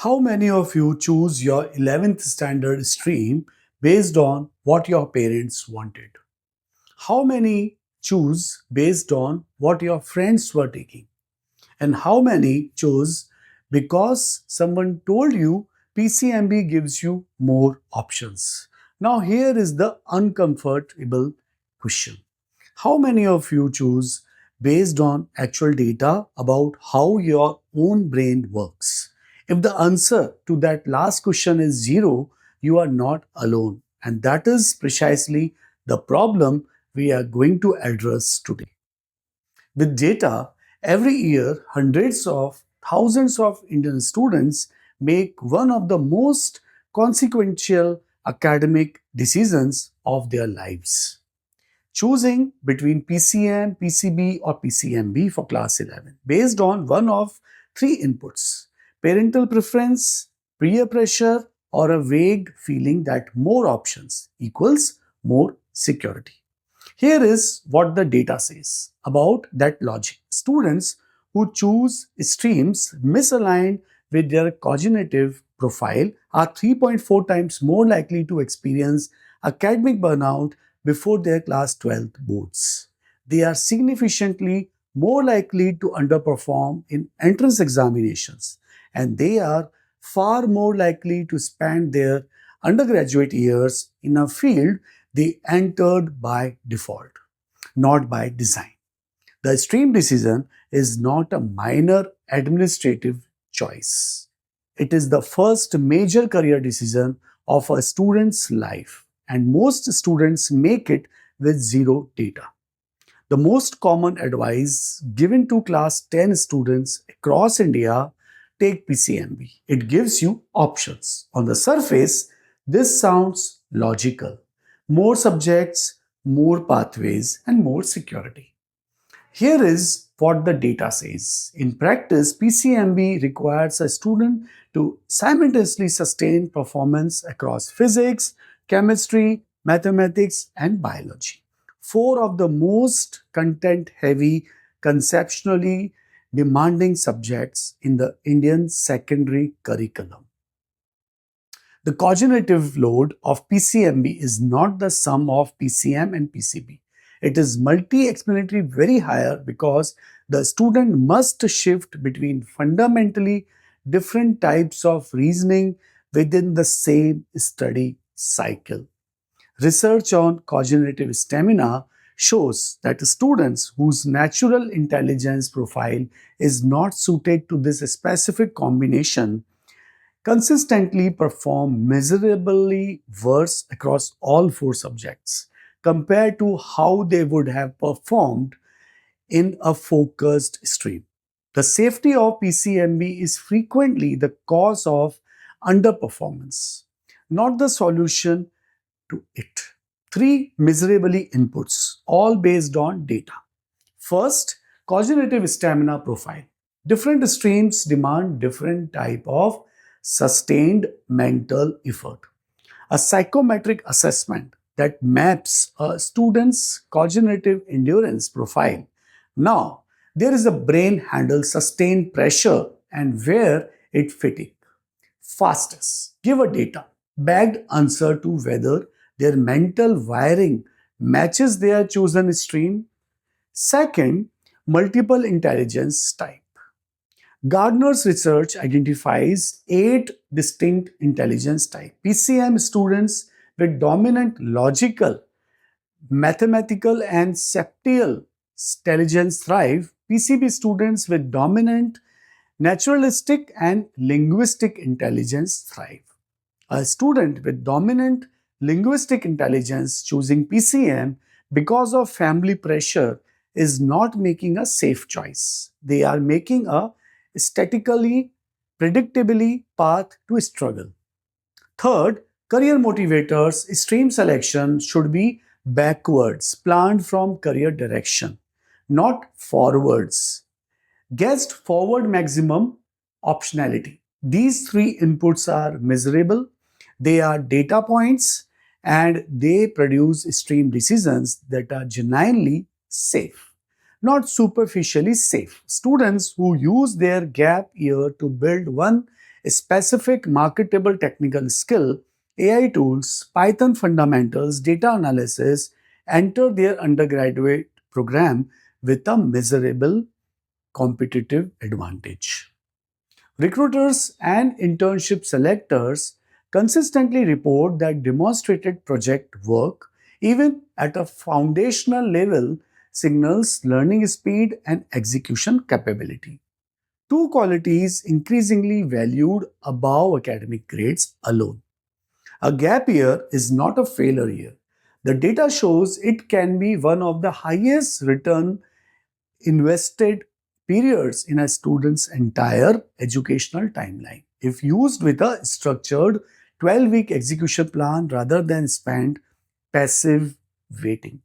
How many of you choose your 11th standard stream based on what your parents wanted? How many choose based on what your friends were taking? And how many chose because someone told you PCMB gives you more options? Now, here is the uncomfortable question. How many of you choose based on actual data about how your own brain works? If the answer to that last question is zero, you are not alone. And that is precisely the problem we are going to address today. With data, every year, hundreds of thousands of Indian students make one of the most consequential academic decisions of their lives, choosing between PCM, PCB, or PCMB for class 11 based on one of three inputs: parental preference, peer pressure, or a vague feeling that more options equals more security. Here is what the data says about that logic. Students who choose streams misaligned with their cognitive profile are 3.4 times more likely to experience academic burnout before their class 12th boards. They are significantly more likely to underperform in entrance examinations, and they are far more likely to spend their undergraduate years in a field they entered by default, not by design. The stream decision is not a minor administrative choice. It is the first major career decision of a student's life, and most students make it with zero data. The most common advice given to class 10 students across India: take PCMB. It gives you options. On the surface, this sounds logical. More subjects, more pathways, and more security. Here is what the data says. In practice, PCMB requires a student to simultaneously sustain performance across physics, chemistry, mathematics, and biology. Four of the most content heavy, conceptually demanding subjects in the Indian secondary curriculum. The cognitive load of PCMB is not the sum of PCM and PCB. It is multi-exponentially very higher because the student must shift between fundamentally different types of reasoning within the same study cycle. Research on cognitive stamina shows that students whose natural intelligence profile is not suited to this specific combination consistently perform miserably worse across all four subjects compared to how they would have performed in a focused stream. The safety of PCMB is frequently the cause of underperformance, not the solution to it. Three miserably inputs, all based on data. First, cognitive stamina profile. Different streams demand different type of sustained mental effort. A psychometric assessment that maps a student's cognitive endurance profile. Now, there is a brain handle sustained pressure and where it fatigue. Fastest, give a data backed answer to whether their mental wiring matches their chosen stream. Second, multiple intelligence type. Gardner's research identifies 8 distinct intelligence types. PCM students with dominant logical, mathematical, and septial intelligence thrive. PCB students with dominant naturalistic and linguistic intelligence thrive. A student with dominant linguistic intelligence choosing PCM because of family pressure is not making a safe choice. They are making a statically, predictably path to struggle. Third, career motivators, stream selection should be backwards, planned from career direction, not forwards. Guessed forward maximum optionality. These three inputs are miserable, they are data points, and they produce stream decisions that are genuinely safe, not superficially safe. Students who use their gap year to build one a specific marketable technical skill, AI tools, Python fundamentals, data analysis enter their undergraduate program with a measurable competitive advantage. Recruiters and internship selectors consistently report that demonstrated project work, even at a foundational level, signals learning speed and execution capability. Two qualities increasingly valued above academic grades alone. A gap year is not a failure year. The data shows it can be one of the highest return invested periods in a student's entire educational timeline. If used with a structured 12-week execution plan rather than spent passive waiting.